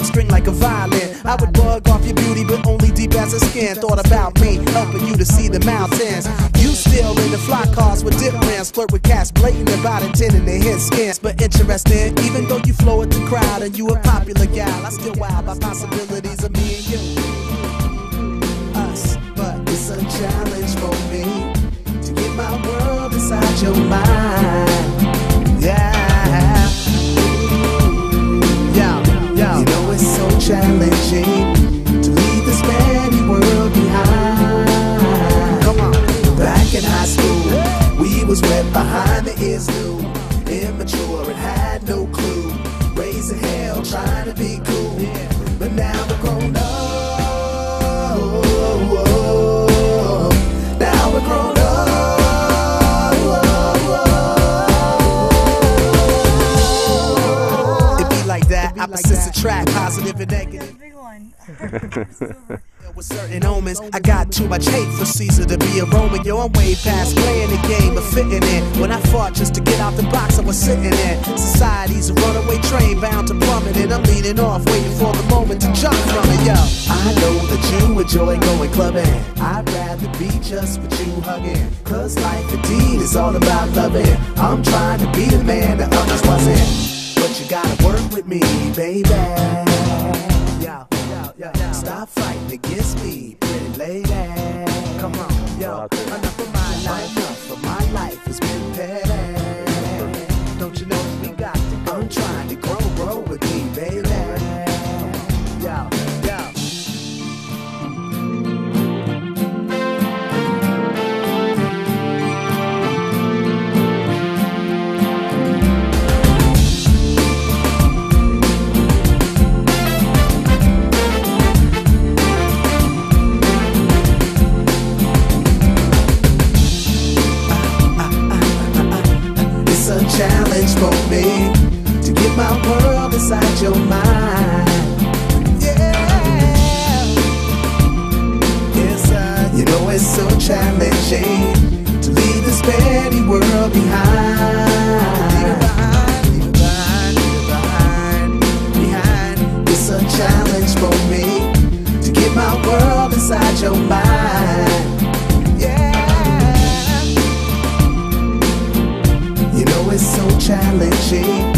string like a violin. I would bug off your beauty, but only deep as a skin. Thought about me, helping you to see the mountains. You still in the fly cars with dip rims, flirt with cats blatant about intending to hit skins. But interesting, even though you flow with the crowd and you a popular gal, I still wow by possibilities of me and you. Us, but it's a challenge for me to get my world inside your mind. Yeah, you know it's so challenging to leave this many world behind. Come on. Back in high school, we was wet behind the ears new, immature and had no clue, raising hell trying to be cool. But now we're grown up. Now we're grown up. It be like that. Opposites attract, positive and negative. Big one. With certain omens, I got too much hate for Caesar to be a Roman. Yo, I'm way past playing the game, but fitting in. When I fought just to get out the box I was sitting in, society's a runaway train bound to plummet, and I'm leaning off, waiting for the moment to jump from it. Yo, I know that you enjoy going clubbing. I'd rather be just with you hugging, cause life indeed is all about loving. I'm trying to be the man that others wasn't, but you gotta work with me, baby. Stop fighting against me, pretty lady. Come on, yo. Enough of my life, enough of my life has been petty. Don't you know we got to go? I'm trying to grow with me, baby. Yo. Challenge for me to get my world inside your mind. Yeah, yes, you know it's so challenging to leave this petty world behind. Behind. It's a challenge for me to get my world inside your mind. It's so challenging